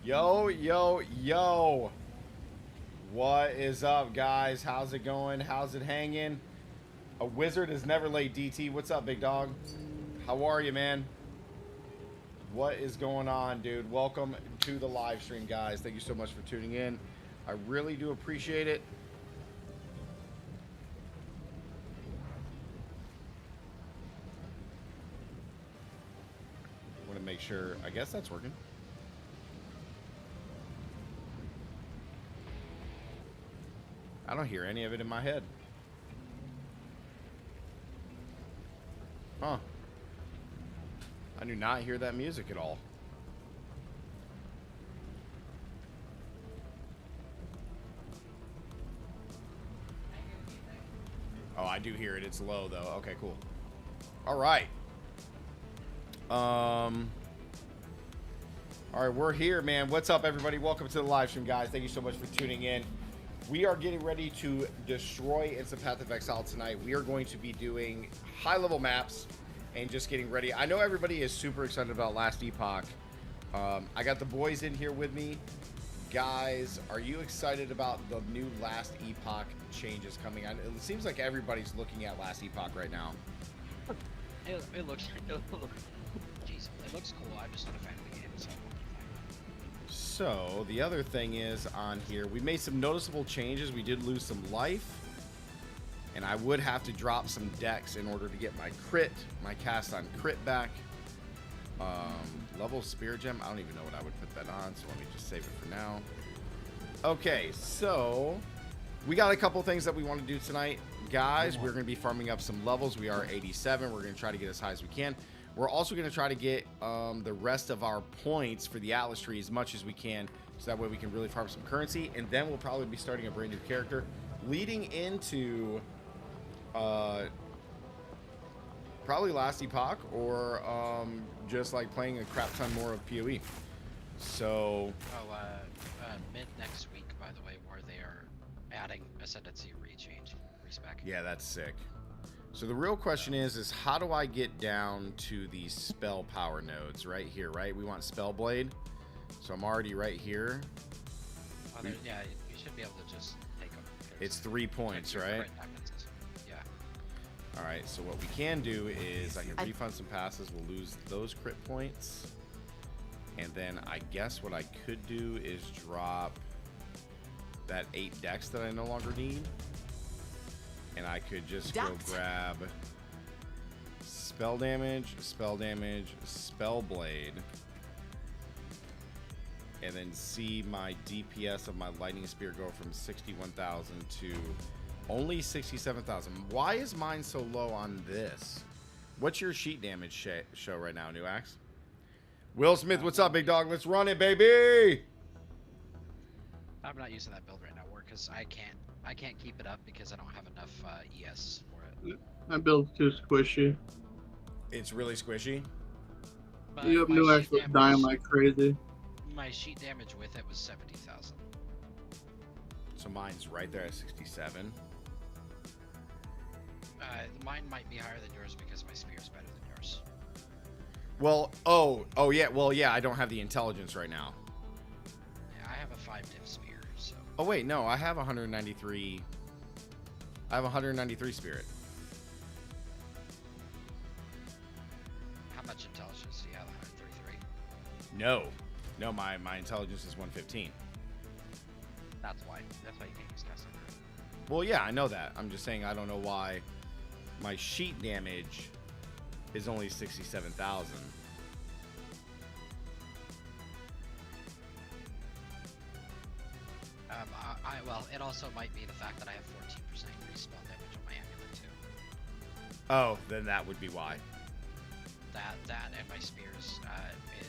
Yo, yo, yo. What is up, guys? How's it going? How's it hanging? A wizard is never late, DT. What's up, big dog? How are you, man? What is going on, dude? Welcome to the live stream, guys. Thank you so much for tuning in. I really do appreciate it. I want to make sure. I guess that's working. I don't hear any of it in my head. Huh. I do not hear that music at all. Oh, I do hear it. It's low, though. Okay, cool. All right. All right, we're here, man. What's up, everybody? Welcome to the live stream, guys. Thank you so much for tuning in. We are getting ready to destroy Instant Path of Exile tonight. We are going to be doing high-level maps and just getting ready. I know everybody is super excited about Last Epoch. I got the boys in here with me. Guys, are you excited about the new Last Epoch changes coming on? It seems like everybody's looking at Last Epoch right now. It looks jeez, it looks cool. I'm just not a fan of the game, so. So the other thing is on here, we made some noticeable changes. We did lose some life, and I would have to drop some decks in order to get my cast on crit back. Level Spirit Gem, I don't even know what I would put that on, so let me just save it for now. Okay, so we got a couple things that we want to do tonight. Guys, we're going to be farming up some levels. We are 87. We're going to try to get as high as we can. We're also going to try to get the rest of our points for the Atlas tree as much as we can, so that way we can really farm some currency. And then we'll probably be starting a brand new character leading into probably Last Epoch, or just like playing a crap ton more of PoE. So Mid next week, by the way, where they are adding Ascendancy respec. Yeah, that's sick. So the real question is how do I get down to the spell power nodes right here, right? We want Spell Blade. So I'm already right here. Yeah, you should be able to just take them. It's 3 points, right? Yeah. All right, so what we can do is I can refund some passes. We'll lose those crit points. And then I guess what I could do is drop that 8 decks that I no longer need. And I could just go grab spell damage, spell blade, and then see my DPS of my lightning spear go from 61,000 to only 67,000. Why is mine so low on this? What's your sheet damage show right now, New Axe? Will Smith, what's up, big dog? Let's run it, baby! I'm not using that build right now, because I can't keep it up because I don't have enough ES for it. My build's too squishy. It's really squishy? But You have no actually dying like crazy. My sheet damage with it was 70,000. So mine's right there at 67. Mine might be higher than yours because my spear's better than yours. Well, oh yeah, well, yeah, I don't have the intelligence right now. Yeah, I have a 5 div spear, so. Oh wait, no, I have 193. I have 193 spirit. How much intelligence do you have? 133. No, my intelligence is 115. That's why you can't use custom. Well, yeah, I know that. I'm just saying I don't know why my sheet damage is only 67,000. Well, it also might be the fact that I have 14% increased spell damage on my amulet too. Oh, then that would be why. That and my spears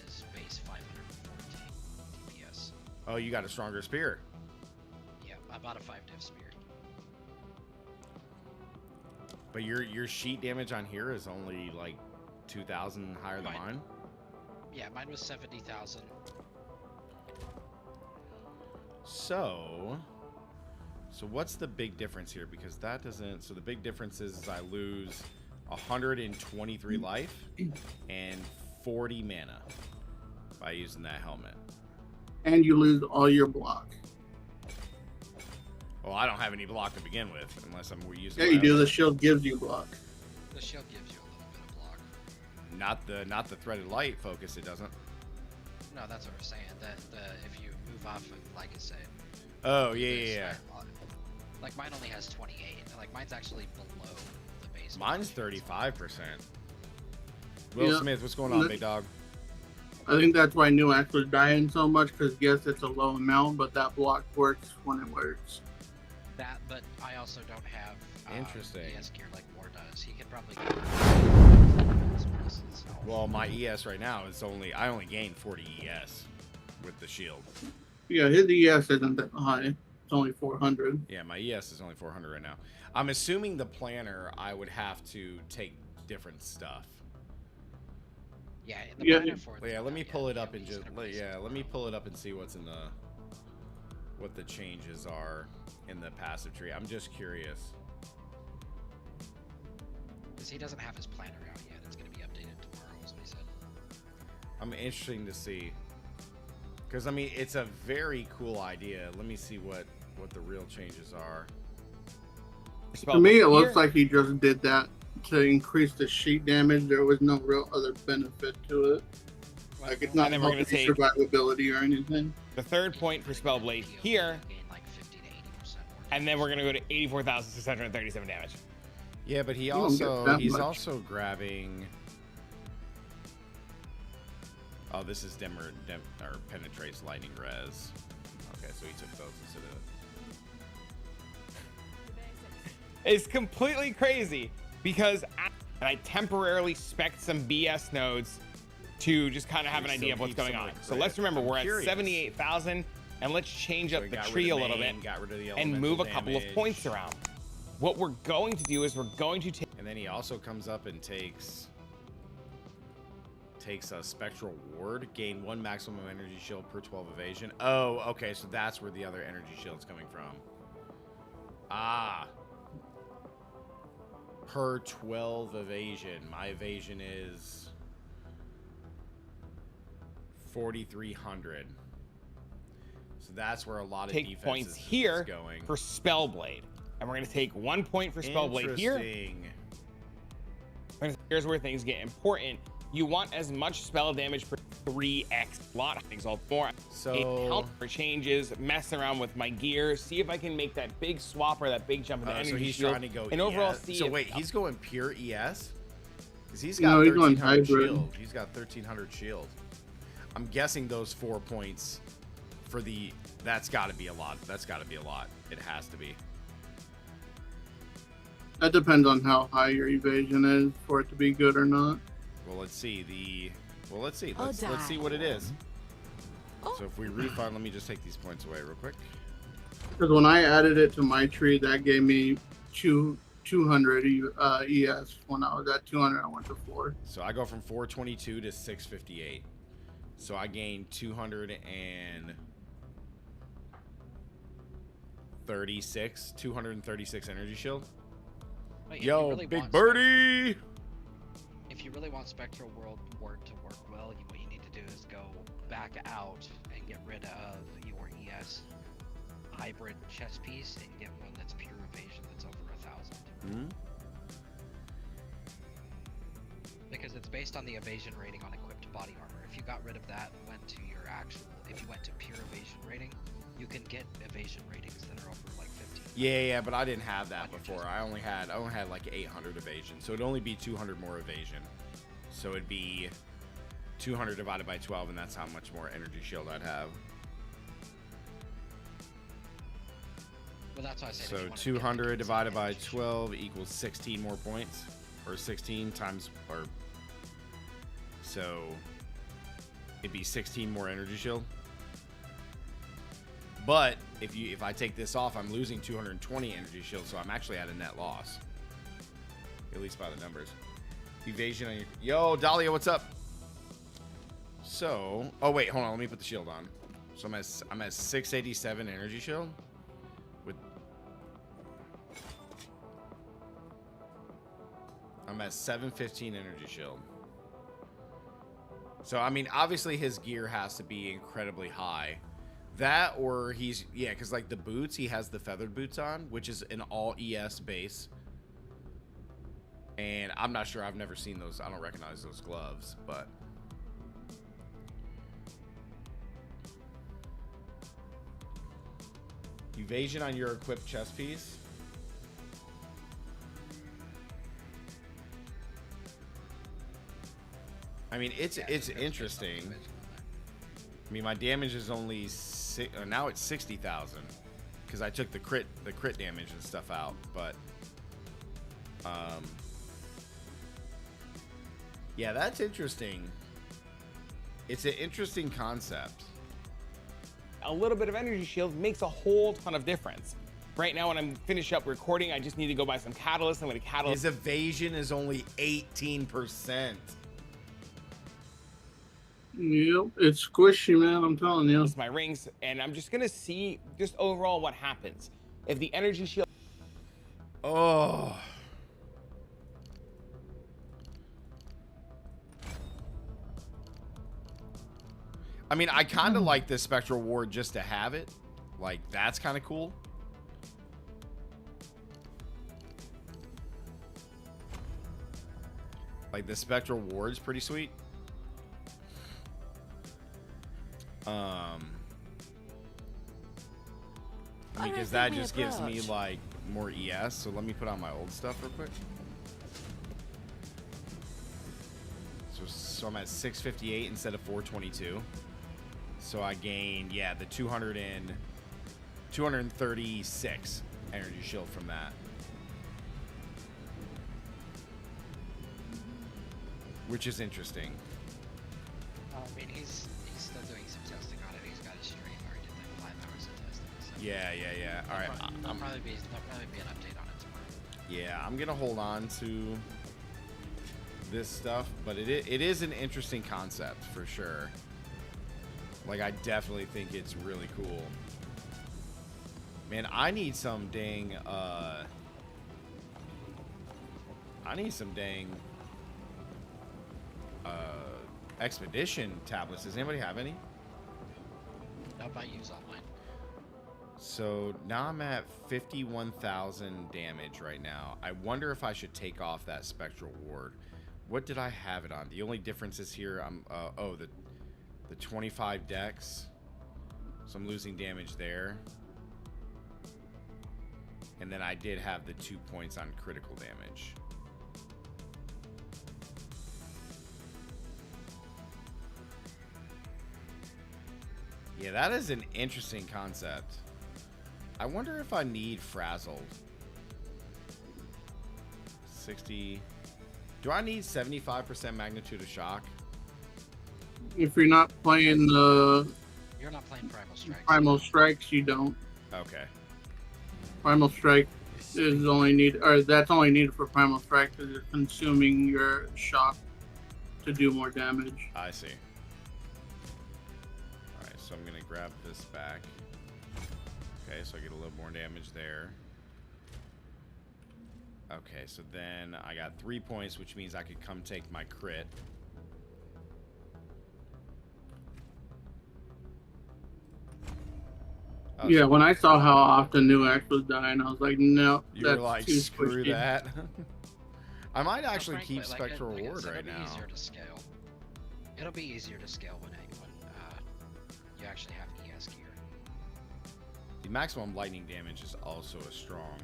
is base 514 DPS. Oh, you got a stronger spear. Yeah, about a 5 div spear. But your sheet damage on here is only like 2,000 higher than mine. Yeah, mine was 70,000. So what's the big difference here? Because that doesn't. So the big difference is I lose 123 life and 40 mana by using that helmet. and you lose all your block. Well, I don't have any block to begin with, unless I'm using. Yeah, you do. The shield gives you block. The shield gives you a little bit of block. Not the threaded light focus. It doesn't. No, that's what I'm saying. That if you move off of, like I said. Oh yeah. Like mine only has 28. Like mine's actually below the base. Mine's 35%. Will Yeah. Smith, what's going on, big dog? I think that's why Nuax was dying so much, because yes, it's a low amount, but that block works when it works. That, but I also don't have Interesting. ES gear like War does. He can probably get Well, my ES right now is I only gain 40 ES with the shield. Yeah, his ES isn't that high. It's only 400. Yeah, my ES is only 400 right now. I'm assuming the planner, I would have to take different stuff. Yeah, the Yeah. planner for Yeah, let me pull it up and he's just gonna be let me pull it up and see what's in what the changes are in the passive tree. I'm just curious. Because he doesn't have his planner out yet. It's going to be updated tomorrow, is what he said. I'm interesting to see. Because, I mean, it's a very cool idea. Let me see what the real changes are. To me, it looks like he just did that to increase the sheet damage. There was no real other benefit to it. Like, it's not And then we're helping gonna take survivability or anything. the third point for Spellblade here, Gain like 50 to 80% more and then we're gonna go to 84,637 damage. Yeah, but don't get that he's much. also grabbing. Oh, this is or penetrates lightning res. Okay, so he took those instead of. It's completely crazy because I temporarily spec'd some BS nodes to just kind of have an idea of what's going on. So let's remember we're at 78,000, and let's change up the tree a little bit got rid of the and move a couple of damage. points around. What we're going to do is we're going to take. And then he also comes up and takes a spectral ward, gain 1 maximum energy shield per 12 evasion. Oh, okay, so that's where the other energy shield's coming from. Ah. Per 12 evasion. My evasion is 4,300. So that's where a lot of Take defense points is here going. for Spellblade, and we're going to take 1 point for Spellblade here. Interesting. Here's where things get important. You want as much spell damage per 3x lot things all more. So Counter changes, mess around with my gear, see if I can make that big swap or that big jump in the energy so he's shield, trying to go and overall ES. see So if- wait, he's going pure ES? Because he's No, got he's going 1,300 hybrid. shield. He's got 1,300 shield. I'm guessing those 4 points for the... That's got to be a lot. That's got to be a lot. It has to be. That depends on how high your evasion is for it to be good or not. Well, let's see. Let's see. I'll Let's see what it is. Oh. So if we refund, let me just take these points away real quick. Because when I added it to my tree, that gave me 200 ES. When I was at 200, I went to 4. So I go from 422 to 658. So I gain 236 energy shield. But if you Yo, really big want birdie! If you really want Spectral Ward to work well, what you need to do is go back out and get rid of your ES hybrid chest piece and get one that's pure evasion that's over 1,000. Because it's based on the evasion rating on equipped body armor. If you got rid of that and went to your if you went to pure evasion rating, you can get evasion ratings that are over like 15. Yeah, but I didn't have that On your before. chest. I only had like 800 evasion, so it'd only be 200 more evasion. So it'd be 200 divided by 12, and that's how much more energy shield I'd have. Well, that's why I said. if So you wanted to get 200 the divided by energy shield. 12 equals 16 more points, or 16 times, or so it'd be 16 more energy shield. But if I take this off, I'm losing 220 energy shield, so I'm actually at a net loss. At least by the numbers. Evasion on your... Yo, Dahlia, what's up? So... Oh, wait, hold on. Let me put the shield on. So I'm at 687 energy shield. With... I'm at 715 energy shield. So, I mean, obviously his gear has to be incredibly high. That or he's because like the boots, he has the feathered boots on, which is an all ES base. And I'm not sure. I've never seen those. I don't recognize those gloves, but evasion on your equipped chest piece. I mean, it's interesting. I mean, my damage is only now it's 60,000 because I took the crit damage and stuff out. But yeah, that's interesting. It's an interesting concept. A little bit of energy shield makes a whole ton of difference. Right now, when I'm finished up recording, I just need to go buy some catalyst. I'm going to catalyst. His evasion is only 18%. Yep, it's squishy, man. I'm telling you. My rings, and I'm just gonna see just overall what happens if the energy shield. Oh. I mean, I kind of like this spectral ward just to have it. Like, that's kind of cool. Like, the spectral ward's pretty sweet. Because that just gives me like more ES. So let me put on my old stuff real quick. So I'm at 658 instead of 422. So I gained, yeah, the 236 energy shield from that. Which is interesting. I mean, he's still doing some testing on it. He's got a stream where he did like 5 hours of testing. So Yeah. All right. There'll probably be an update on it tomorrow. Yeah, I'm gonna hold on to this stuff, but it is an interesting concept for sure. Like, I definitely think it's really cool. Man, I need some dang expedition tablets. Does anybody have any? Nope, I use all mine. So now I'm at 51,000 damage right now. I wonder if I should take off that spectral ward. What did I have it on? The only difference is here. I'm the 25 dex, so I'm losing damage there. And then I did have the 2 points on critical damage. Yeah, that is an interesting concept. I wonder if I need frazzled. 60. Do I need 75% magnitude of shock? If you're not playing the You're not playing Primal Strikes, you don't. Okay. Primal Strike is only that's only needed for Primal Strike because you're consuming your shock to do more damage. I see. Alright, so I'm gonna grab this back. Okay, so I get a little more damage there. Okay, so then I got 3 points, which means I could come take my crit. Oh, Yeah, so when I saw how often New X was dying, I was like, no, you that's were like, too screw squishy. that. I might actually Frankly, keep Spectral like I Ward said, right it'll be now. easier to scale. It'll be easier to scale when you actually have ES gear. The maximum lightning damage is also a strong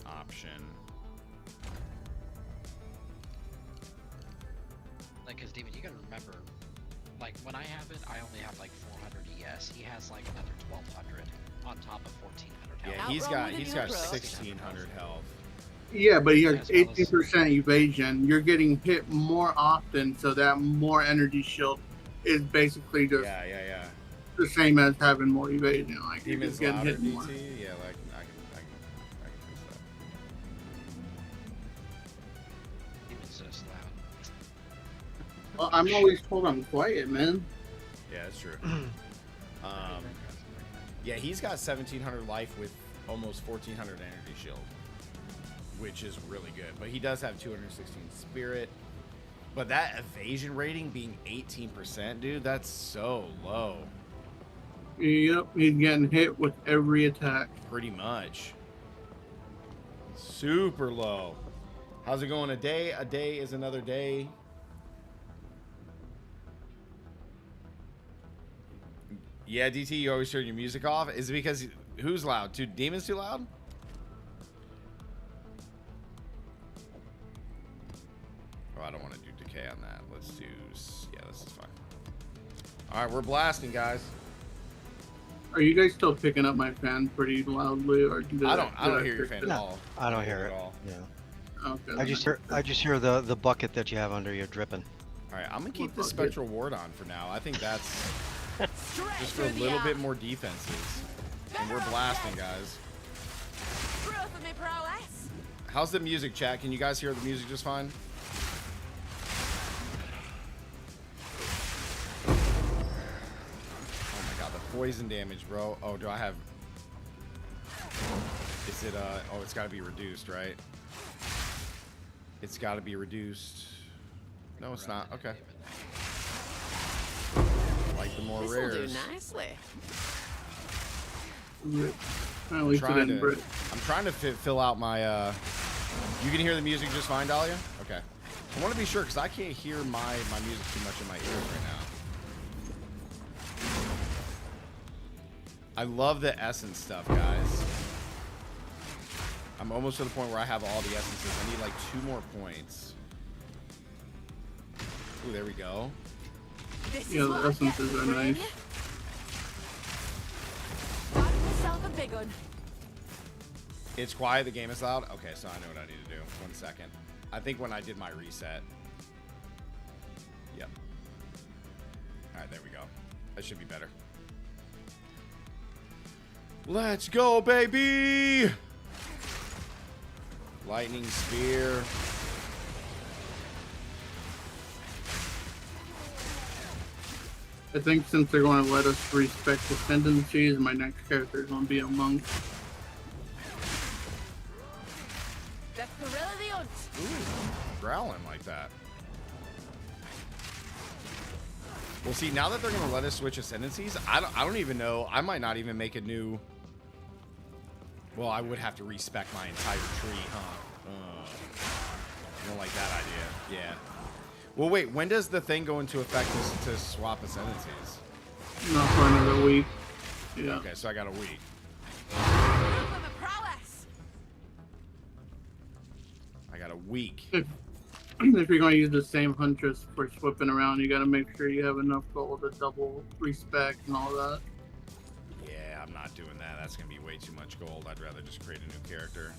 option. Like, cause Demon, you gotta remember, like when I have it, I only have like 400 ES. He has like another 1200 on top of 1400 health. Yeah, he's got 1600 health. Yeah, but he has As well as- 18% evasion. You're getting hit more often, so that more energy shield is basically just Yeah. the same as having more evasion. Like you're Demon's just getting louder, hit more. DT. Yeah, like I can fix that. Demon's just loud. Well, I'm always told I'm quiet, man. Yeah, that's true. Yeah, he's got 1700 life with almost 1400 energy shield, which is really good. But he does have 216 spirit. But that evasion rating being 18%, dude, that's so low. Yep, he's getting hit with every attack. Pretty much. Super low. How's it going? A day is another day. Yeah, DT, you always turn your music off. Is it because who's loud? Demons too loud? Oh, I don't want to do decay on that. Let's do, yeah, this is fine. All right, we're blasting, guys. Are you guys still picking up my fan pretty loudly, or I don't hear your fan at all. I don't hear it. At all. Yeah. Okay. I just hear the bucket that you have under you dripping. All right, I'm gonna keep the spectral ward on for now. I think that's just for a little bit more defenses, and we're blasting, guys. How's the music, chat? Can you guys hear the music just fine? Oh my god, the poison damage, bro. Oh, do I have? Is it oh, it's got to be reduced, right? It's got to be reduced. No, it's not. Okay. Like the more rares. This'll do nicely. At least it didn't break. I'm trying to fill out my. You can hear the music just fine, Dahlia? Okay. I want to be sure because I can't hear my music too much in my ears right now. I love the essence stuff, guys. I'm almost to the point where I have all the essences. I need like 2 more points. Ooh, there we go. Yeah, the essences are nice. It's quiet, the game is loud. Okay, so I know what I need to do. 1 second. I think when I did my reset. Yep. Alright, there we go. That should be better. Let's go, baby! Lightning spear. I think since they're going to let us respect the tendencies, my next character is going to be a monk. Ooh, growling like that. Well, see, now that they're going to let us switch ascendancies, I don't even know. I might not even make a new... Well, I would have to respec my entire tree, huh? I don't like that idea. Yeah. Well, wait. When does the thing go into effect to swap ascendancies? Not for another week. Yeah. Okay, so I got a week. I got a week. If you're going to use the same huntress for whipping around, you got to make sure you have enough gold to double respec and all that. Yeah, I'm not doing that. That's going to be way too much gold. I'd rather just create a new character.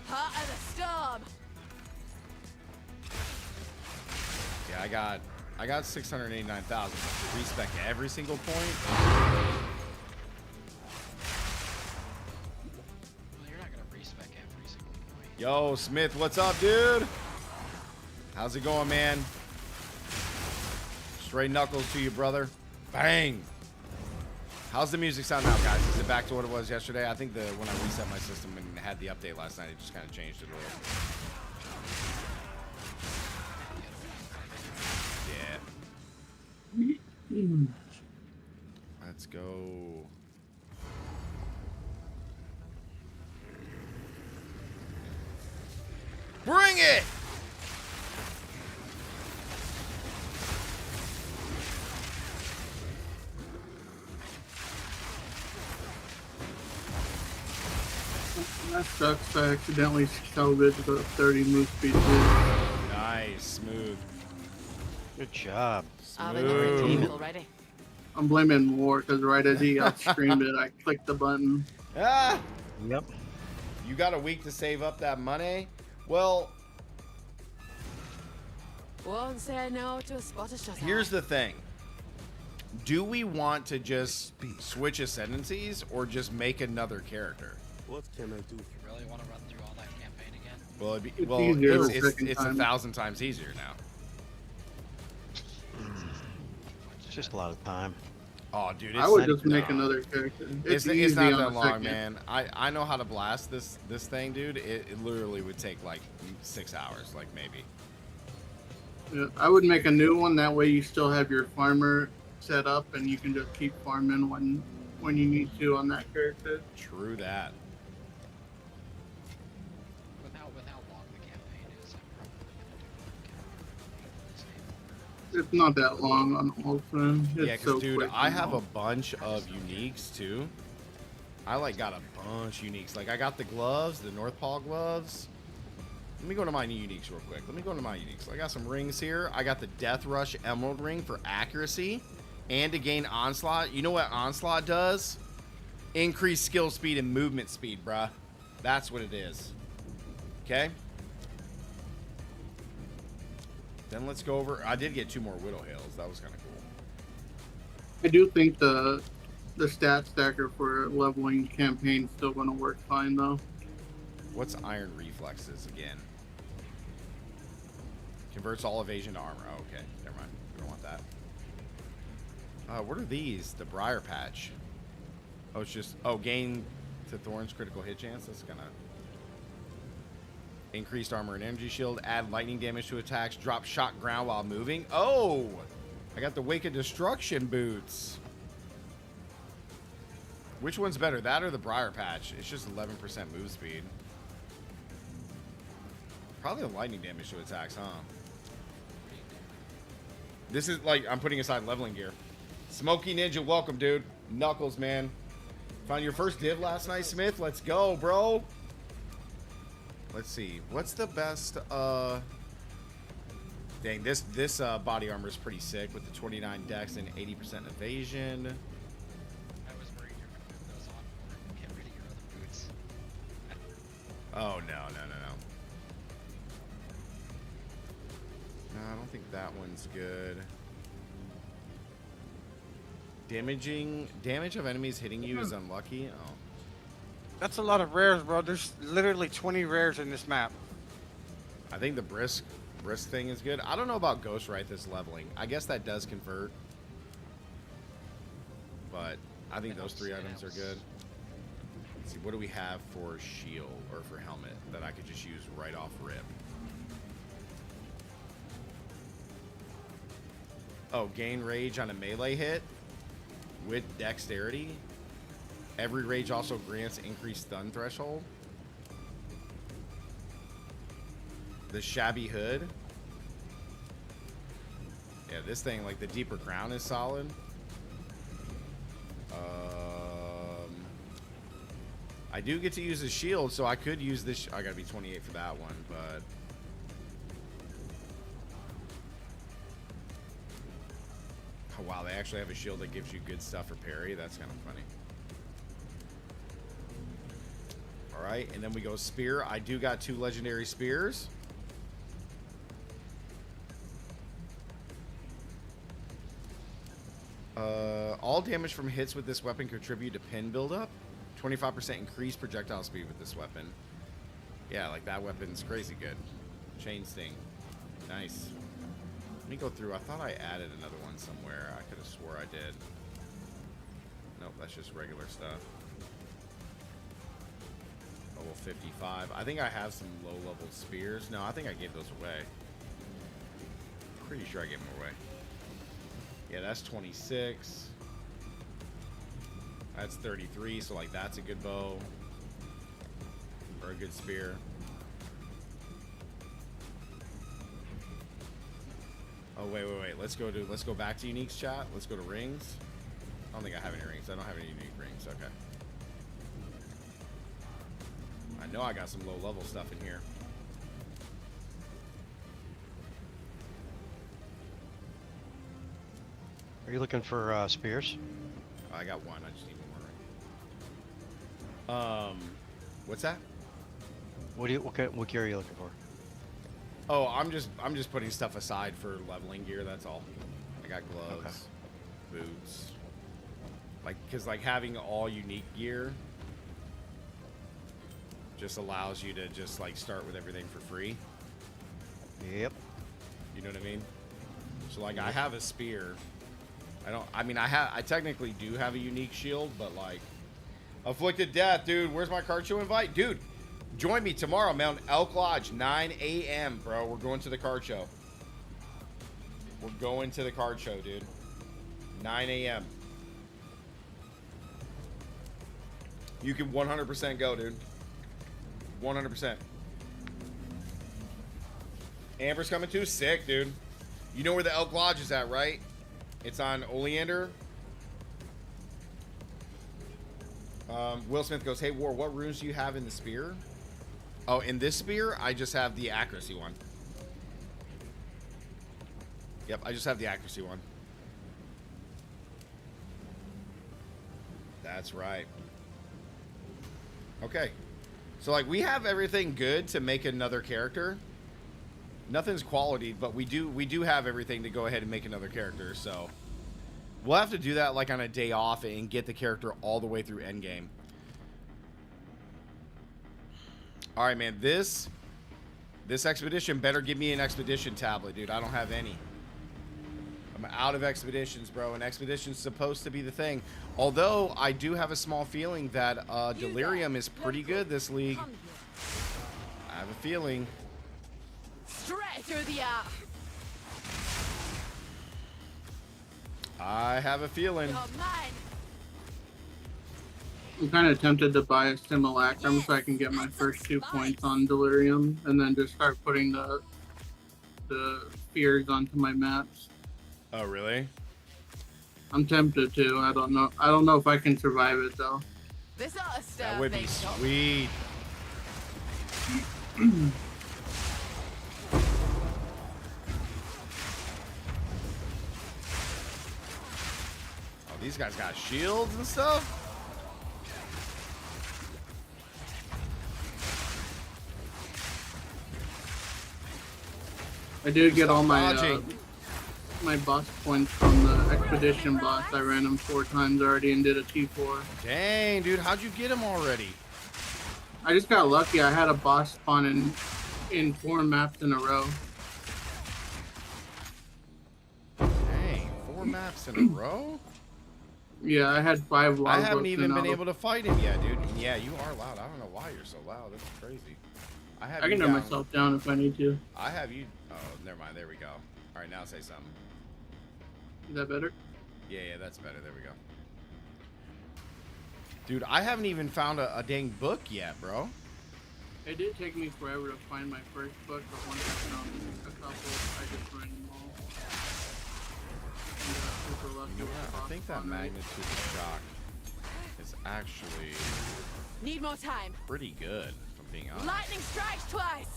Heart of the storm. Yeah, I got 689,000. Respec every single point. Well, you're not gonna respec every single point. Yo, Smith, what's up, dude? How's it going, man? Straight knuckles to you, brother. Bang. How's the music sound now, guys? Is it back to what it was yesterday? I think when I reset my system and had the update last night, it just kind of changed it a little. Yeah. Let's go. Bring it! That sucks. I accidentally sold it to 30 move speed. Nice, smooth. Good job. Smooth. Already. I'm blaming War because right as he outscreamed it, I clicked the button. Ah! Yep. You got a week to save up that money? Well, Won't say no to a spotted shot. here's the thing. Do we want to just switch ascendancies or just make another character? What can I do? You really want to run through all that campaign again? Well, It's easier the it's second time. 1,000 times easier now. It's just a lot of time. Oh, dude, I would just make another character. It's easy not on that the long, second. man. I know how to blast this thing, dude. It literally would take like 6 hours, like maybe. Yeah, I would make a new one. That way you still have your farmer set up and you can just keep farming when you need to on that character. True that. With how long the campaign is, I'm probably gonna do It's not that long on Ultimate. It's Yeah, because so dude, quick I on have a Ultimate. bunch of uniques too. I like got a bunch of uniques. Like I got the gloves, the North Paw gloves. Let me go to my uniques real quick. Let me go to my uniques. I got some rings here. I got the Death Rush Emerald ring for accuracy and to gain onslaught. You know what onslaught does? Increase skill speed and movement speed, bruh. That's what it is. Okay. Then let's go over. I did get 2 more Widow Hails. That was kind of cool. I do think the stat stacker for leveling campaign is still going to work fine though. What's Iron Reflexes again? Converts all evasion to armor. Oh, okay, never mind. We don't want that. What are these? The Briar Patch. Oh, it's just... Oh, gain to Thorn's critical hit chance. That's gonna... Increased armor and energy shield. Add lightning damage to attacks. Drop shock ground while moving. Oh! I got the Wake of Destruction boots. Which one's better? That or the Briar Patch? It's just 11% move speed. Probably the lightning damage to attacks, huh? This is like, I'm putting aside leveling gear. Smoky Ninja, welcome, dude. Knuckles, man. Found your first div last night, Smith. Let's go, bro. Let's see. What's the best, Dang, this body armor is pretty sick with the 29 dex and 80% evasion. I was worried you're gonna put those on and get rid of your other boots. Oh, no. No, I don't think that one's good. Damage of enemies hitting you is unlucky. Oh. That's a lot of rares, bro. There's literally 20 rares in this map. I think the brisk thing is good. I don't know about Ghostwraith this leveling. I guess that does convert. But I think those 3 items are good. Let's see, what do we have for shield or for helmet that I could just use right off rip? Oh, gain rage on a melee hit with dexterity. Every rage also grants increased stun threshold. The shabby hood. Yeah, this thing, like the deeper crown is solid. I do get to use a shield, so I could use this. I gotta be 28 for that one, but oh, wow, they actually have a shield that gives you good stuff for parry. That's kind of funny. All right, and then we go spear. I do got 2 legendary spears. All damage from hits with this weapon contribute to pin buildup. 25% increased projectile speed with this weapon. Yeah, like that weapon's crazy good. Chain sting. Nice. Let me go through. I thought I added another one somewhere. I could have swore I did. Nope, that's just regular stuff. Level 55. I think I have some low-level spears. No, I think I gave those away. Pretty sure I gave them away. Yeah, that's 26. That's 33, so like that's a good bow. Or a good spear. Oh wait. Let's go back to uniques chat. Let's go to rings. I don't think I have any rings. I don't have any unique rings. Okay. I know I got some low level stuff in here. Are you looking for spears? I got one. I just need one more ring. What's that? What gear are you looking for? Oh, I'm just putting stuff aside for leveling gear. That's all. I got gloves, boots. Like, cause like having all unique gear just allows you to just like start with everything for free. Yep. You know what I mean? So like I have a spear. I technically do have a unique shield, but like Afflicted Death, dude, where's my card show invite? Dude, join me tomorrow, Mount Elk Lodge, 9 a.m., bro. We're going to the card show. We're going to the card show, dude. 9 a.m. You can 100% go, dude. 100%. Amber's coming too. Sick, dude. You know where the Elk Lodge is at, right? It's on Oleander. Will Smith goes, hey, War, what runes do you have in the spear? Oh, in this spear, I just have the accuracy one. Yep, I just have the accuracy one. That's right. Okay. So, like, we have everything good to make another character. Nothing's quality, but we do have everything to go ahead and make another character, so we'll have to do that like on a day off and get the character all the way through endgame. All right, man, this expedition better give me an expedition tablet, dude. I don't have any. I'm out of expeditions, bro, and expedition's supposed to be the thing. Although I do have a small feeling that Delirium is pretty good this league. I have a feeling. Straight through the air. I have a feeling. You're mine. I'm kind of tempted to buy a simulacrum so I can get my first 2 points on Delirium, and then just start putting the fears onto my maps. Oh, really? I'm tempted to. I don't know. I don't know if I can survive it though. This ought to stir That would be things up. sweet. Oh, these guys got shields and stuff? I did get all my Dodging. my boss points from the expedition boss. I ran him 4 times already and did a T4. Dang, dude, how'd you get him already? I just got lucky. I had a boss spawn in 4 maps in a row. Dang, 4 maps in a row? Yeah, I had 5 logbooks. I haven't even and been all. able to fight him yet, dude. And yeah, you are loud. I don't know why you're so loud. That's crazy. I have I you can turn down. myself down if I need to. I have you. Oh, never mind. There we go. All right, now say something. Is that better? Yeah, that's better. There we go. Dude, I haven't even found a dang book yet, bro. It did take me forever to find my first book, but once I found a couple, I just ran them all. And, super lucky You know with what? the I boss think that spawn rate. magnitude of shock is actually Need more time. pretty good, if I'm being honest. Lightning strikes twice.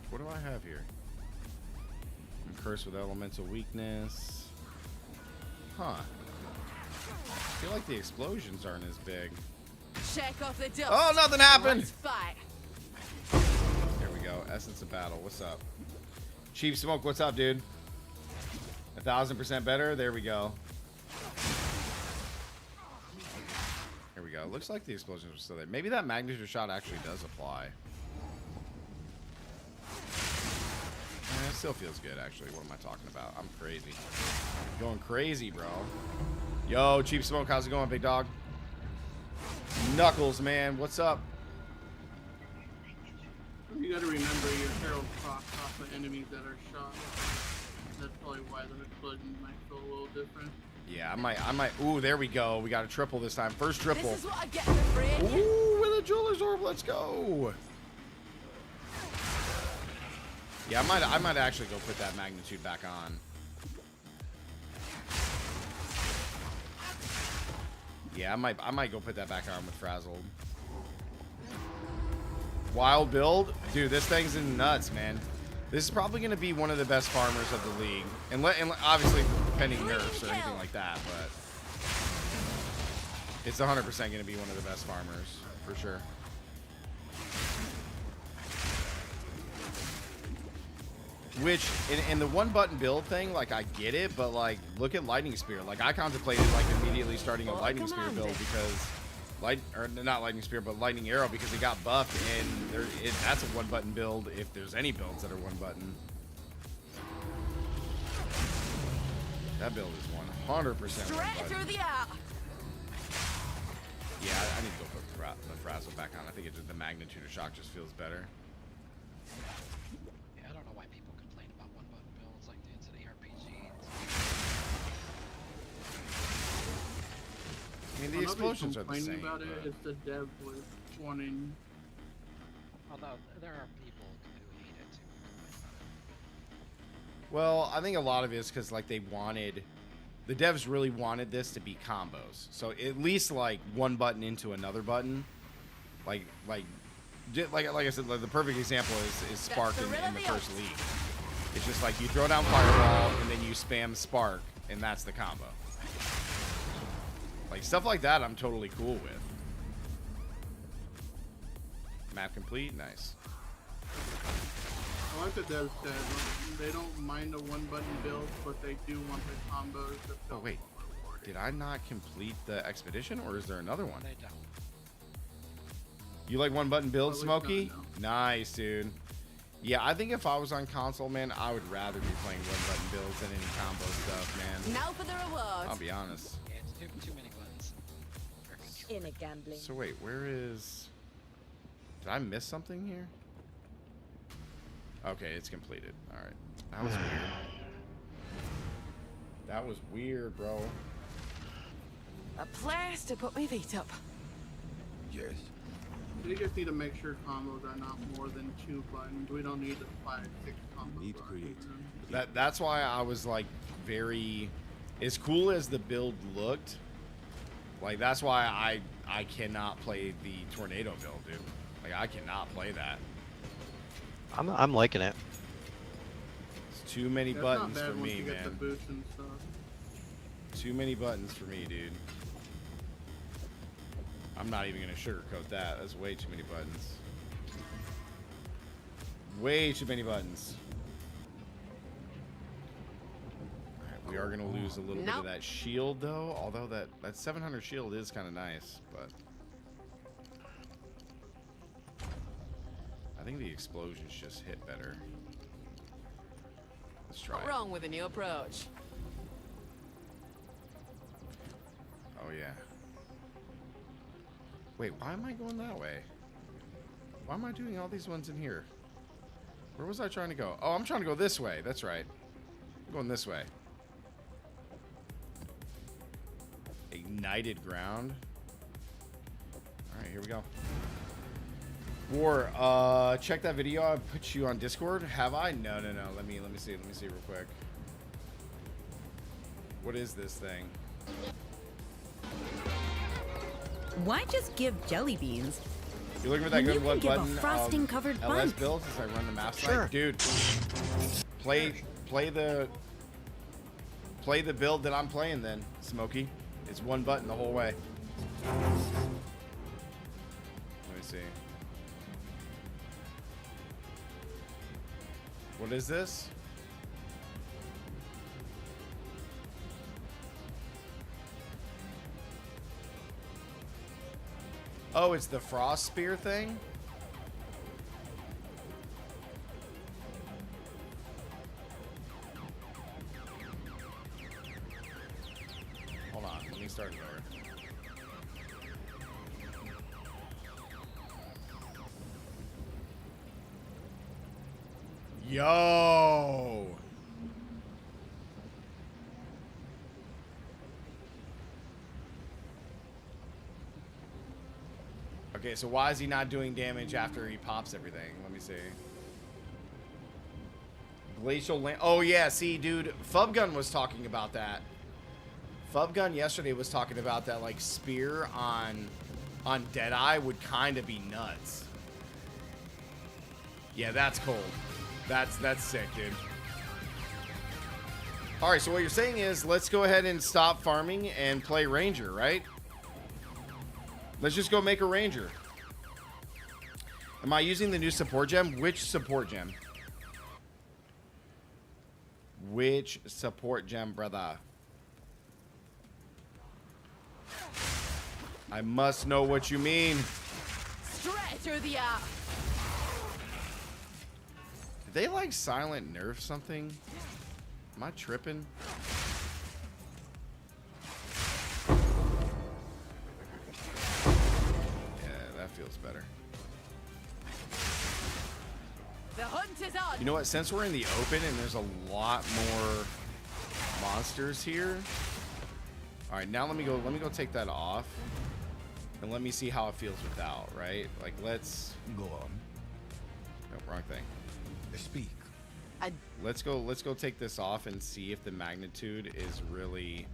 What do I have here? I'm cursed with elemental weakness. Huh. I feel like the explosions aren't as big. Shake off the dust. Oh, nothing happened! Let's fight. There we go. Essence of battle. What's up? Chief Smoke, what's up, dude? 1,000% better. There we go. There we go. Looks like the explosions are still there. Maybe that magnitude shot actually does apply. It still feels good, actually. What am I talking about? I'm crazy. Going crazy, bro. Yo, Chief Smoke, how's it going, big dog? Knuckles, man. What's up? You gotta remember your Herald procs off of enemies that are shot. That's probably why the explosions might feel a little different. Yeah, I might. Ooh, there we go. We got a triple this time. First triple. This is what I get for free. Ooh, with a jeweler's orb. Let's go. Yeah, I might actually go put that magnitude back on. Yeah, I might go put that back on with Frazzled. Wild build, dude. This thing's in nuts, man. This is probably going to be one of the best farmers of the league, and obviously pending nerfs or anything like that, but it's 100% going to be one of the best farmers for sure. Which, in the one button build thing, like, I get it, but, like, look at Lightning Spear. Like, I contemplated, like, immediately starting a Lightning Spear build because, not Lightning Spear, but Lightning Arrow, because it got buffed, and that's a one button build if there's any builds that are one button. That build is 100% one Straight button. through the air. Yeah, I need to go put the Frazzle back on. I think the magnitude of shock just feels better. Yeah, I don't know why people complain about one button builds. I mean, the Well, nobody's explosions are the complaining same. about it. but- It's the dev was wanting. Although there are people who hate it too. Well, I think a lot of it is because like they wanted, the devs really wanted this to be combos. So at least like one button into another button, like I said, like, the perfect example is Spark in the first league. It's just like you throw down Fireball and then you spam Spark, and that's the combo. Like stuff like that, I'm totally cool with. Map complete, nice. I like the dev said they don't mind the one button build, but they do want the combos. That Oh feel wait, more rewarding. did I not complete the expedition, or is there another one? They don't. You like one button build, Oh, it's Smokey? not, Nice, dude. Yeah, I think if I was on console, man, I would rather be playing one button builds than any combo stuff, man. Now for the reward. I'll be honest. Yeah, it's too many buttons. for control. In a gambling. So wait, where is? Did I miss something here? Okay, it's completed. All right, that was weird. That was weird, bro. A place to put my feet up. Yes. We just need to make sure combos are not more than 2 buttons. We don't need the 5, 6 combos. Need create. That's why I was like very, as cool as the build looked. Like that's why I cannot play the tornado build, dude. Like I cannot play that. I'm liking it. It's too many It's buttons not bad for once me, you get the man. boost and stuff. Too many buttons for me, dude. I'm not even gonna sugarcoat that. That's way too many buttons. Way too many buttons. Alright, we are gonna lose a little bit of Nope. that shield though. Although that 700 shield is kind of nice, but I think the explosions just hit better. Let's try Not it. wrong with a new approach. Oh yeah. Wait, why am I going that way? Why am I doing all these ones in here? Where was I trying to go? Oh, I'm trying to go this way. That's right. I'm going this way. Ignited ground. Alright, here we go. War, check that video I put you on Discord. Have I? No. Let me see real quick. What is this thing? Why just give jelly beans? You're looking for that When good you one can give a button frosting-covered LS bun. builds as I run the map Sure. site? Dude, play the build that I'm playing then, Smokey. It's one button the whole way. Let me see. What is this? Oh, it's the frost spear thing? Hold on, let me start it over. Yo! Okay, so why is he not doing damage after he pops everything? Let me see. Glacial land. Oh yeah, see, dude, Fubgun was talking about that. Fubgun yesterday was talking about that, like spear on Deadeye would kind of be nuts. Yeah, that's cold. That's sick, dude. All right, so what you're saying is let's go ahead and stop farming and play Ranger, right? Let's just go make a Ranger. Am I using the new support gem? Which support gem? Which support gem, brother? I must know what you mean. Straight through the app. Did they like silent nerf something? Am I tripping? Yeah, that feels better. The hunt is on. You know what? Since we're in the open and there's a lot more monsters here, All right, now let me go take that off. And let me see how it feels without, right? Like, let's Go on. no, wrong thing. Speak. Let's go take this off and see if the magnitude is really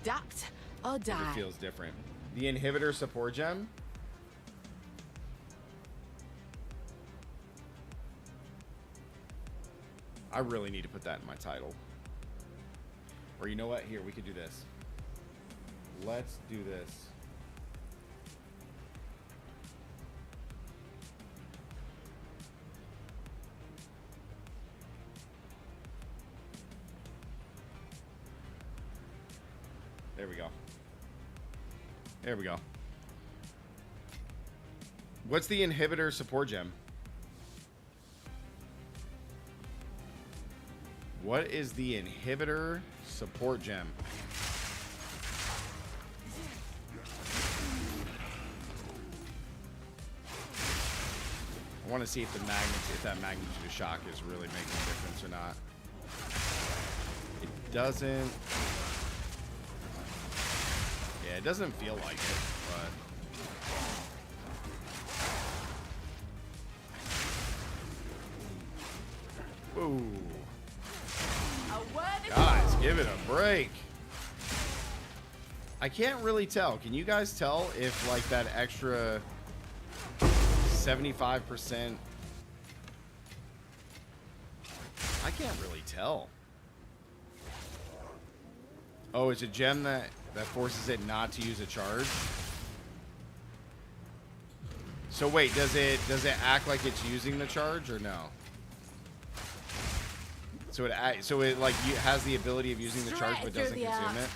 Duct or if die. it feels different. The inhibitor support gem. I really need to put that in my title. Or you know what? Here, we could do this. Let's do this. There we go. There we go. What's the inhibitor support gem? What is the inhibitor support gem? I want to see if the magnitude, if that magnitude of shock is really making a difference or not. It doesn't. Yeah, it doesn't feel like it, but. Ooh. Guys, give it a break. I can't really tell. Can you guys tell if like that extra 75%? I can't really tell. Oh, it's a gem that forces it not to use a charge. So wait, does it act like it's using the charge or no? So it like has the ability of using the charge but doesn't consume it.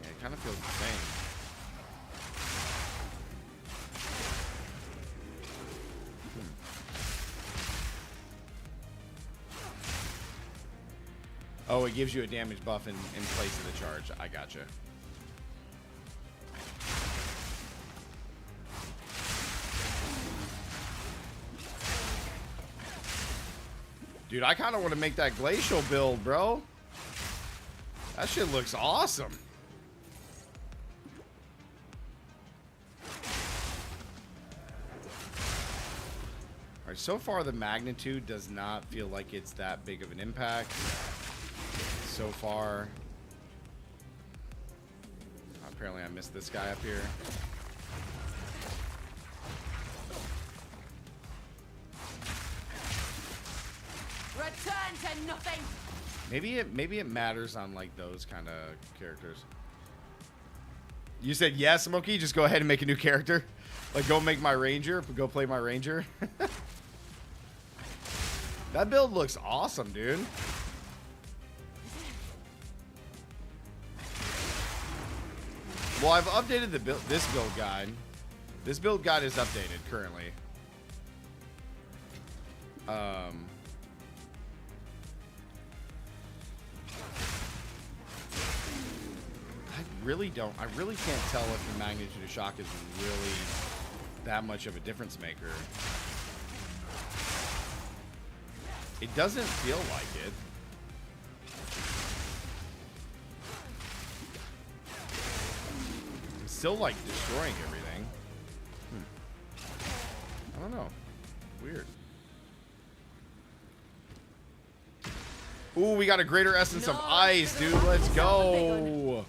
Yeah, it kind of feels the same. Oh, it gives you a damage buff in place of the charge. I gotcha. Dude, I kind of want to make that glacial build, bro. That shit looks awesome. All right, so far the magnitude does not feel like it's that big of an impact. So far. Apparently I missed this guy up here. Return to nothing. Maybe it matters on like those kind of characters. You said yes, Smokey. Just go ahead and make a new character. Like go make my ranger. Go play my ranger. That build looks awesome, dude. Well, I've updated the build. This build guide. This build guide is updated currently. I really can't tell if the magnitude of shock is really that much of a difference maker. It doesn't feel like it. I'm still like destroying everything. I don't know. Weird. Ooh, we got a greater essence of ice, dude. Let's go.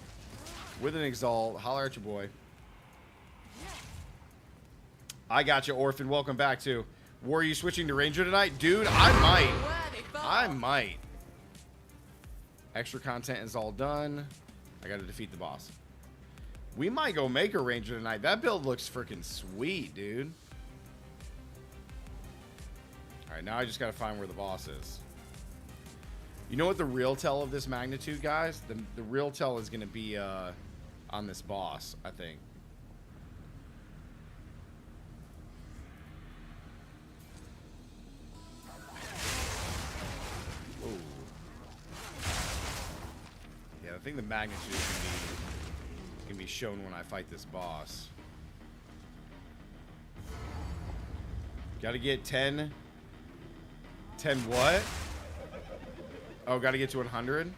With an exalt. Holler at your boy. I got you, Orphan. Welcome back to. Were you switching to Ranger tonight? Dude, I might. I might. Extra content is all done. I got to defeat the boss. We might go make a Ranger tonight. That build looks freaking sweet, dude. All right, now I just got to find where the boss is. You know what the real tell of this magnitude, guys? The real tell is going to be on this boss, I think. Ooh. Yeah, I think the magnitude can be shown when I fight this boss. Got to get 10. 10 what? Oh, got to get to 100?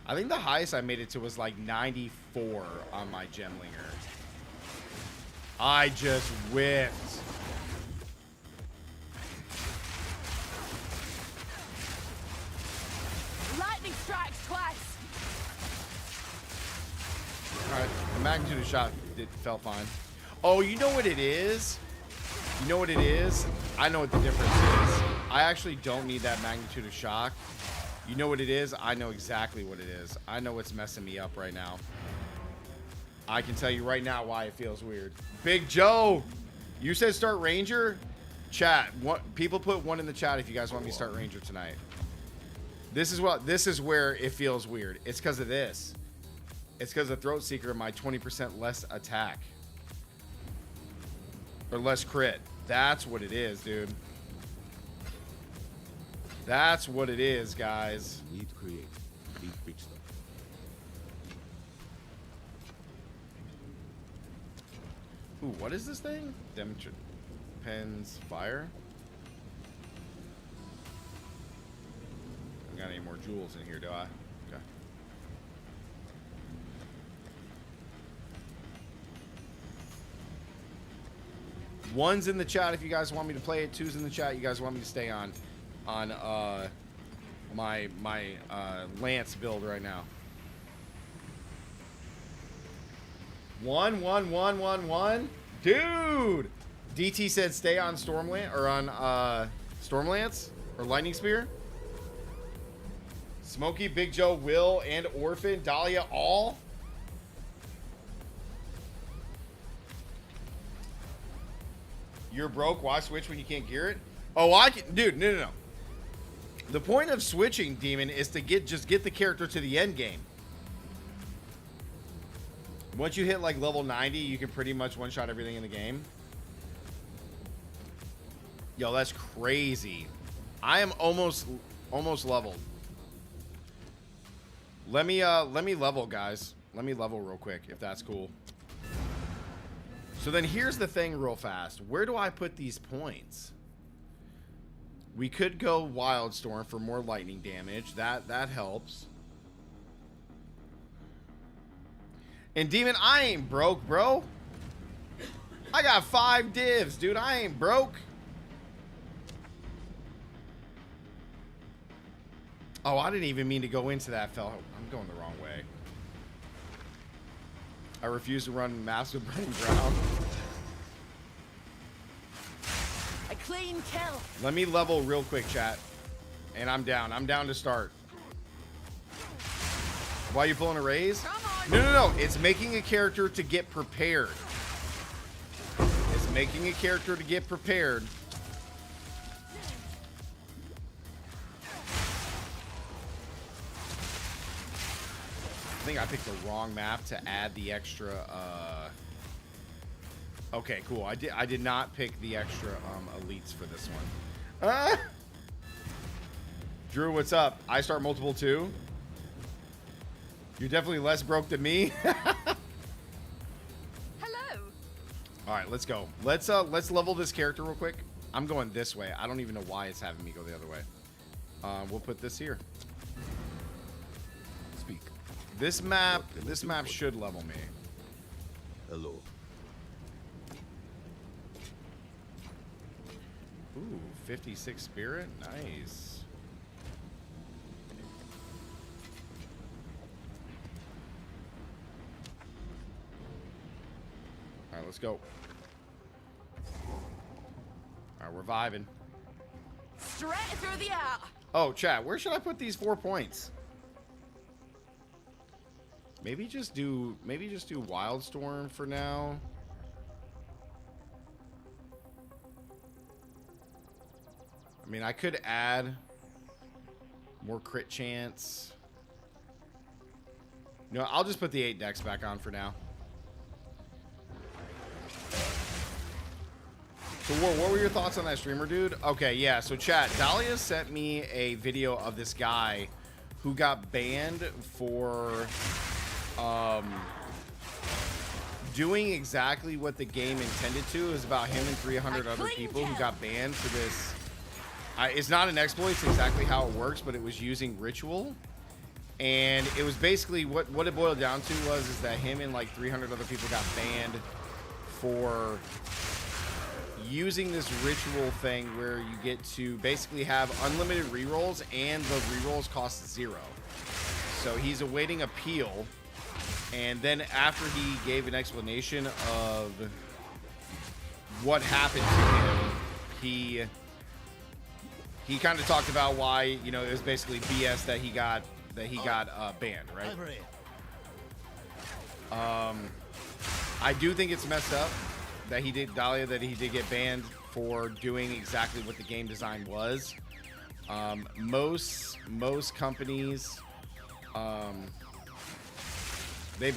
I think the highest I made it to was like 94 on my Gemlinger. I just whiffed. Lightning strikes twice. Alright, the magnitude of shot felt fine. Oh, you know what it is? You know what it is? I know what the difference is. I actually don't need that magnitude of shock. You know what it is? I know exactly what it is. I know what's messing me up right now. I can tell you right now why it feels weird. Big Joe, you said start Ranger? Chat, people put 1 in the chat if you guys want me to start Ranger tonight. This is where it feels weird. It's because of this. It's because of Throat Seeker and my 20% less attack. Or less crit. That's what it is, dude. That's what it is, guys. Need to create. Need big stuff. Ooh, what is this thing? Pens fire. I got any more jewels in here, do I? Okay. One's in the chat if you guys want me to play it. 2's in the chat. You guys want me to stay on my Lance build right now. 1, 1, 1, 1, 1. Dude! DT said stay on Stormlance or on Stormlance or Lightning Spear. Smokey, Big Joe, Will, and Orphan, Dahlia, all. You're broke. Why switch when you can't gear it? Oh, I can, dude. No. The point of switching, Demon, is to just get the character to the end game. Once you hit like level 90, you can pretty much one-shot everything in the game. Yo, that's crazy. I am almost leveled. Let me level, guys. Let me level real quick, if that's cool. So then here's the thing real fast. Where do I put these points? We could go Wildstorm for more lightning damage. That helps. And Demon, I ain't broke, bro. I got 5 divs, dude. I ain't broke. Oh, I didn't even mean to go into that, fella. I'm going the wrong way. I refuse to run maps with burning ground. A clean kill. Let me level real quick, chat. And I'm down. I'm down to start. Why are you pulling a raise? No. It's making a character to get prepared. It's making a character to get prepared. I think I picked the wrong map to add the extra, okay, cool. I did not pick the extra, elites for this one. Drew, what's up? I start multiple too. You're definitely less broke than me. Hello. All right, let's go. Let's level this character real quick. I'm going this way. I don't even know why it's having me go the other way. We'll put this here. Speak. This map should level me. Hello. Ooh, 56 spirit. Nice. All right, let's go. All right, we're vibing. Straight through the art. Oh, chat, where should I put these 4 points? Maybe just do Wildstorm for now. I mean, I could add more crit chance. No, I'll just put the 8 decks back on for now. So what were your thoughts on that streamer, dude? Okay, yeah, so chat, Dahlia sent me a video of this guy who got banned for doing exactly what the game intended to. It was about him and 300 other people who got banned for this. It's not an exploit. It's exactly how it works, but it was using ritual. And it was basically what it boiled down to is that him and like 300 other people got banned for using this ritual thing where you get to basically have unlimited rerolls and the rerolls cost 0. So he's awaiting appeal. And then after he gave an explanation of what happened to him, he kind of talked about why, you know, it was basically BS that he got banned, right? I do think it's messed up that he did get banned for doing exactly what the game design was. Most companies, they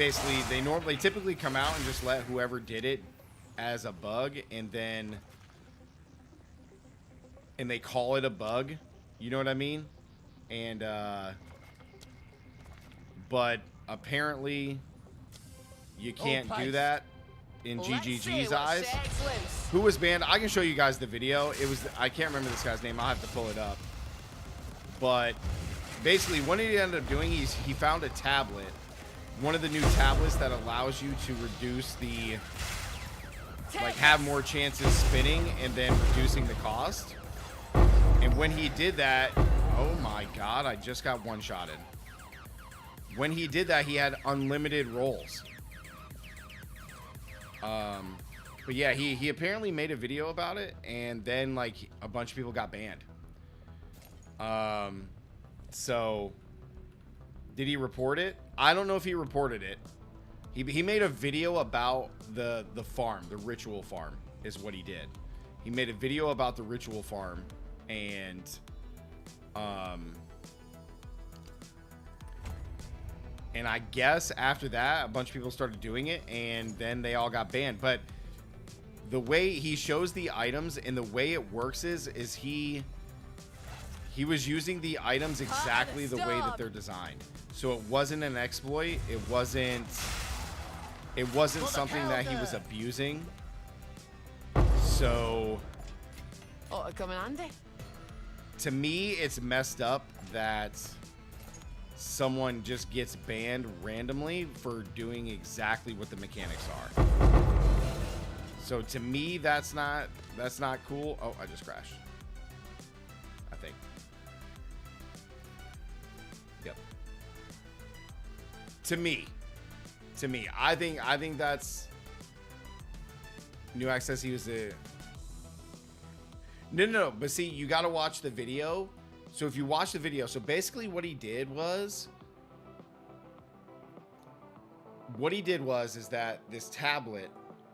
typically come out and just let whoever did it as a bug, and they call it a bug. You know what I mean? And but apparently you can't do that in GGG's eyes. Who was banned? I can show you guys the video. I can't remember this guy's name. I'll have to pull it up. But basically what he ended up doing is he found a tablet, one of the new tablets that allows you to reduce the, like, have more chances spinning and then reducing the cost. And when he did that, oh my god, I just got one-shotted. When he did that, he had unlimited rolls. But yeah, he apparently made a video about it, and then like a bunch of people got banned. So did he report it? I don't know if he reported it. He made a video about the farm, the ritual farm is what he did. He made a video about the ritual farm, and I guess after that, a bunch of people started doing it, and then they all got banned. But the way he shows the items and the way it works is he was using the items exactly the way that they're designed. So it wasn't an exploit. It wasn't something that he was abusing. So to me, it's messed up that someone just gets banned randomly for doing exactly what the mechanics are. So to me, that's not cool. Oh, I just crashed. I think. Yep. To me, I think that's new access. He was a no. But see, you got to watch the video. So if you watch the video, so basically what he did was is that this tablet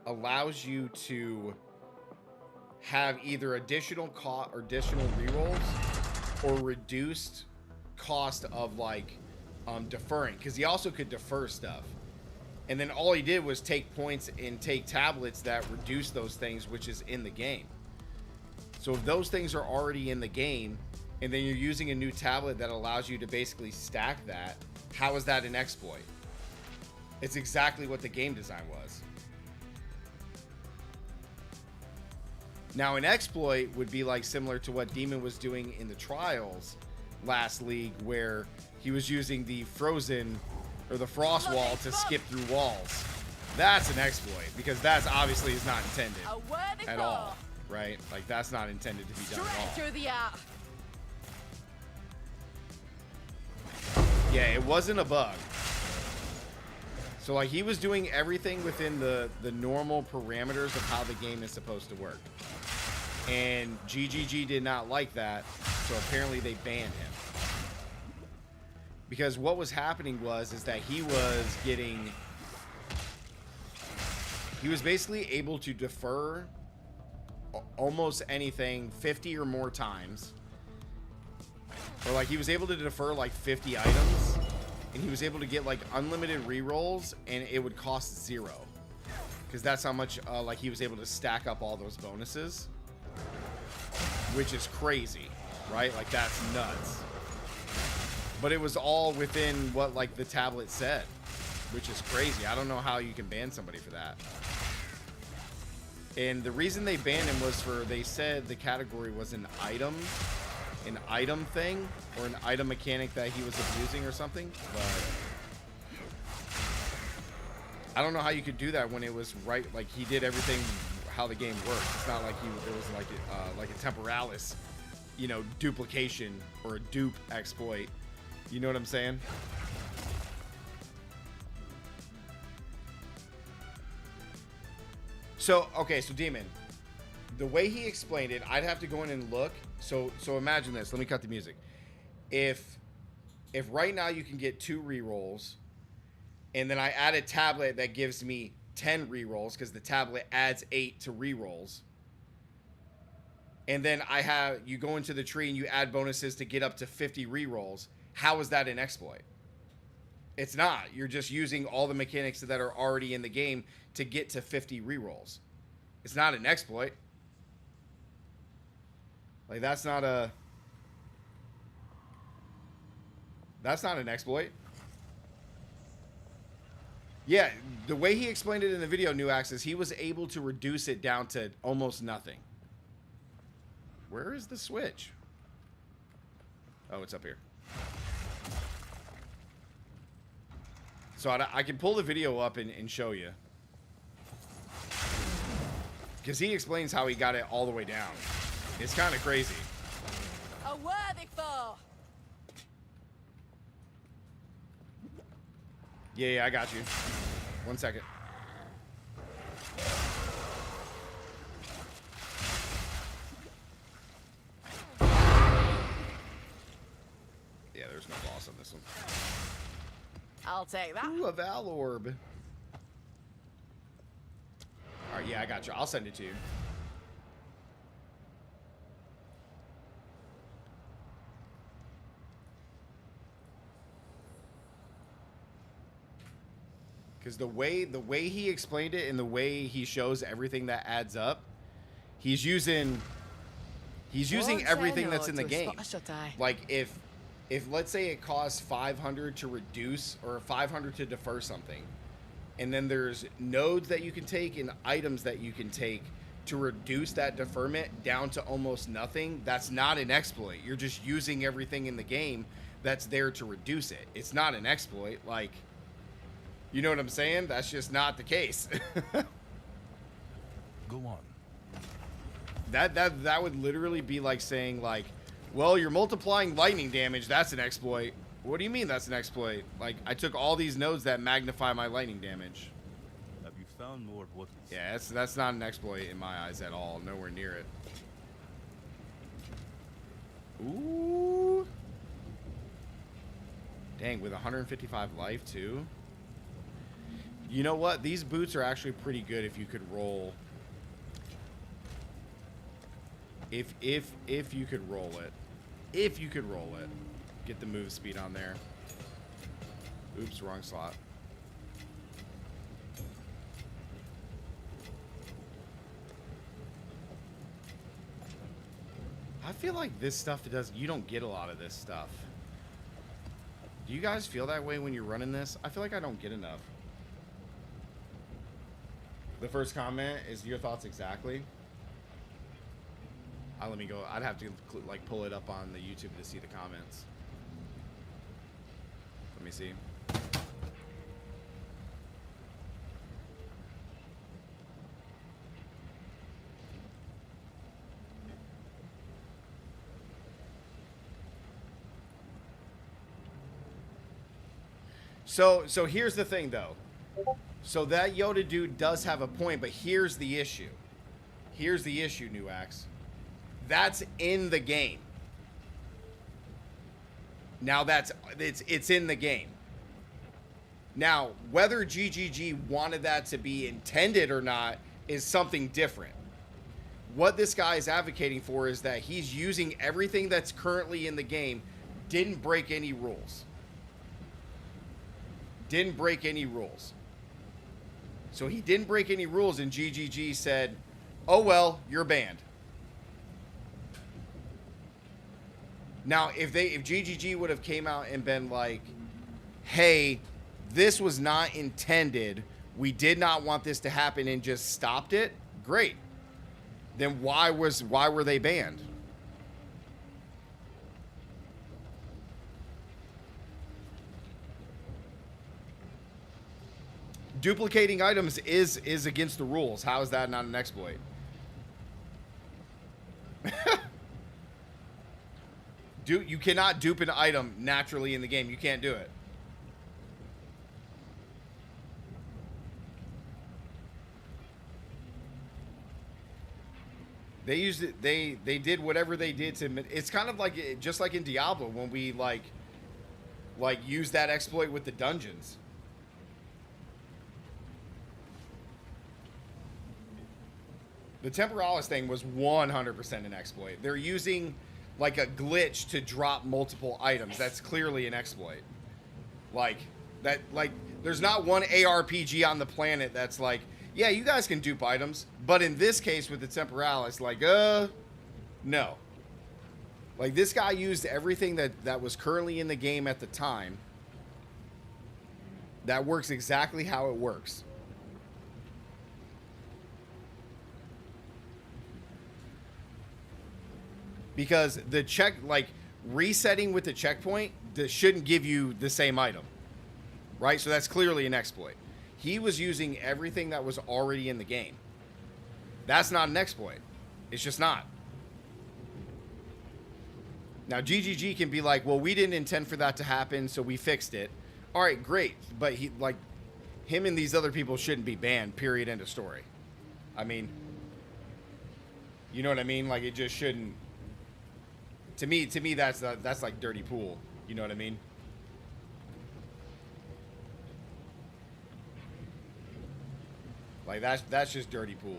allows you to have either additional rerolls or reduced cost of like deferring, because he also could defer stuff. And then all he did was take points and take tablets that reduce those things, which is in the game. So if those things are already in the game, and then you're using a new tablet that allows you to basically stack that, how is that an exploit? It's exactly what the game design was. Now, an exploit would be like similar to what Demon was doing in the trials last league, where he was using the frozen or the frost wall to skip through walls. That's an exploit, because that's obviously is not intended at all, right? Like, that's not intended to be done at all. Yeah, it wasn't a bug. So like, he was doing everything within the normal parameters of how the game is supposed to work. And GGG did not like that, so apparently they banned him. Because what was happening is that he was basically able to defer almost anything 50 or more times. Or like, he was able to defer like 50 items, and he was able to get like unlimited rerolls, and it would cost 0, because that's how much like he was able to stack up all those bonuses, which is crazy, right? Like, that's nuts. But it was all within what like the tablet said, which is crazy. I don't know how you can ban somebody for that. And the reason they banned him was they said the category was an item an item thing or an item mechanic that he was abusing or something, but I don't know how you could do that when it was right, like he did everything how the game works. It's not like there was like a temporalis, you know, duplication or a dupe exploit. You know what I'm saying? So, okay, so Demon, the way he explained it, I'd have to go in and look. So imagine this. Let me cut the music. If right now you can get 2 rerolls, and then I add a tablet that gives me 10 rerolls because the tablet adds 8 to rerolls, and then you go into the tree and you add bonuses to get up to 50 rerolls. How is that an exploit? It's not. You're just using all the mechanics that are already in the game to get to 50 rerolls. It's not an exploit. Like, that's not an exploit. Yeah, the way he explained it in the video, New Axis, he was able to reduce it down to almost nothing. Where is the switch? Oh, it's up here. So I can pull the video up and show you. Because he explains how he got it all the way down. It's kind of crazy. A worthy foe. Yeah, I got you. 1 second. Yeah, there's no boss on this one. I'll take that. Ooh, a Val Orb. Alright, yeah, I got you. I'll send it to you. Because the way he explained it and the way he shows everything that adds up, he's using everything that's in the game. Like if let's say it costs 500 to reduce or 500 to defer something, and then there's nodes that you can take and items that you can take to reduce that deferment down to almost nothing, that's not an exploit. You're just using everything in the game that's there to reduce it. It's not an exploit. Like, you know what I'm saying? That's just not the case. Go on. That would literally be like saying, like, well, you're multiplying lightning damage. That's an exploit. What do you mean that's an exploit? Like, I took all these nodes that magnify my lightning damage. Have you found more of what? Yeah, that's not an exploit in my eyes at all. Nowhere near it. Ooh. Dang, with 155 life too. You know what? These boots are actually pretty good if you could roll. If you could roll it. If you could roll it. Get the move speed on there. Oops, wrong slot. I feel like this stuff you don't get a lot of this stuff. Do you guys feel that way when you're running this? I feel like I don't get enough. The first comment is your thoughts exactly. Let me go. I'd have to like pull it up on the YouTube to see the comments. Let me see. So here's the thing though. So that Yoda dude does have a point, but here's the issue. Here's the issue, Nuax. That's in the game. Now it's in the game. Now, whether GGG wanted that to be intended or not is something different. What this guy is advocating for is that he's using everything that's currently in the game, didn't break any rules. Didn't break any rules. So he didn't break any rules, and GGG said, oh well, you're banned. Now, if GGG would have came out and been like, hey, this was not intended, we did not want this to happen, and just stopped it, great. Then why were they banned? duplicating items is against the rules. How is that not an exploit? You cannot dupe an item naturally in the game. You can't do it. They used it. They did whatever they did to. It's kind of like just like in Diablo when we like use that exploit with the dungeons. The Temporalis thing was 100% an exploit. They're using like a glitch to drop multiple items. That's clearly an exploit. Like that. Like there's not one ARPG on the planet that's like, yeah, you guys can dupe items, but in this case with the Temporalis, like, no. Like this guy used everything that was currently in the game at the time. That works exactly how it works. Because the check, like resetting with the checkpoint, shouldn't give you the same item, right? So that's clearly an exploit. He was using everything that was already in the game. That's not an exploit. It's just not. Now, GGG can be like, well, we didn't intend for that to happen, so we fixed it. All right, great. But he, like, him and these other people shouldn't be banned, period, end of story. I mean, you know what I mean? Like, it just shouldn't. To me, that's like dirty pool. You know what I mean? Like that's just dirty pool.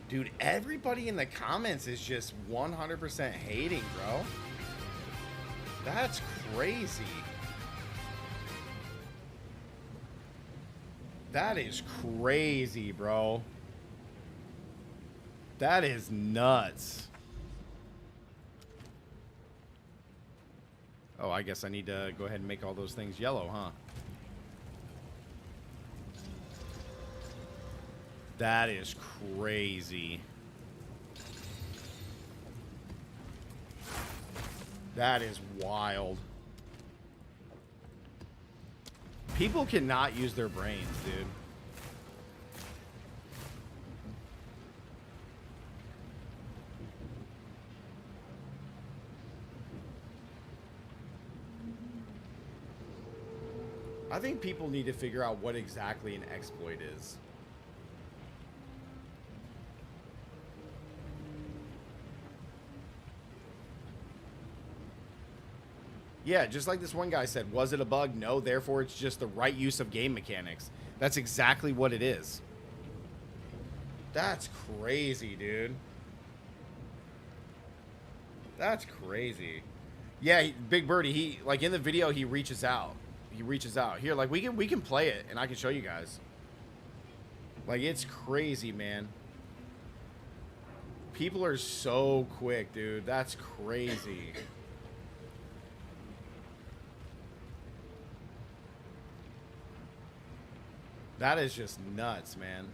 Dude, everybody in the comments is just 100% hating, bro. That's crazy. That is crazy, bro. That is nuts. Oh, I guess I need to go ahead and make all those things yellow, huh? That is crazy. That is wild. People cannot use their brains, dude. I think people need to figure out what exactly an exploit is. Yeah, just like this one guy said, was it a bug? No, therefore it's just the right use of game mechanics. That's exactly what it is. That's crazy, dude. That's crazy. Yeah, Big Birdie, he, like in the video, he reaches out. He reaches out. Here, like we can play it and I can show you guys. Like it's crazy, man. People are so quick, dude. That's crazy. That is just nuts, man.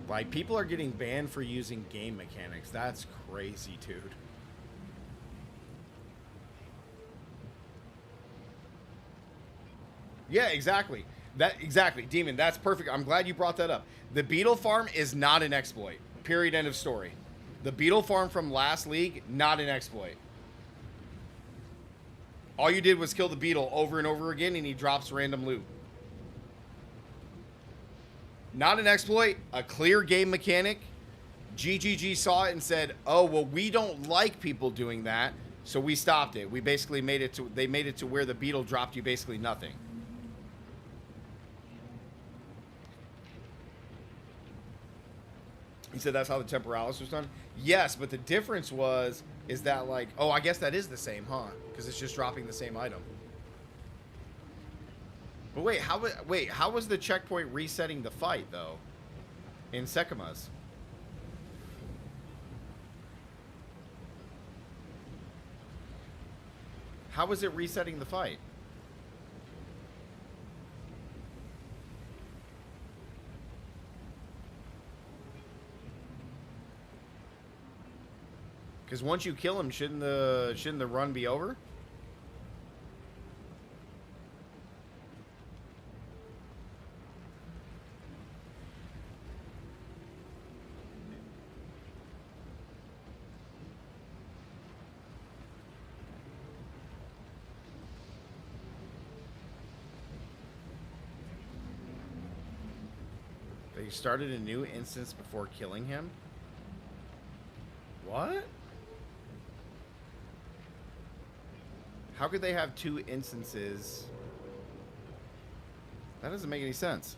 Like, people are getting banned for using game mechanics. That's crazy, dude. Yeah, exactly. Exactly, Demon, that's perfect. I'm glad you brought that up. The beetle farm is not an exploit. Period, end of story. The beetle farm from last league, not an exploit. All you did was kill the beetle over and over again and he drops random loot. Not an exploit, a clear game mechanic. GGG saw it and said, oh, well, we don't like people doing that, so we stopped it. We basically made it to, they made it to where the beetle dropped you basically nothing. He said that's how the temporalis was done. Yes, but the difference is that like, oh, I guess that is the same, huh? Because it's just dropping the same item. But wait, how was the checkpoint resetting the fight though? In Sekima's. How was it resetting the fight? Because once you kill him, shouldn't the run be over? They started a new instance before killing him? What? How could they have 2 instances? That doesn't make any sense.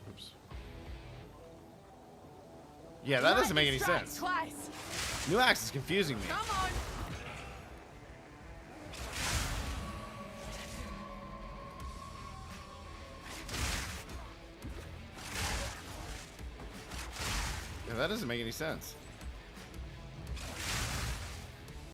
Oops. Yeah, that doesn't make any sense. Twice. New Axe is confusing me. Come on. Yeah, that doesn't make any sense.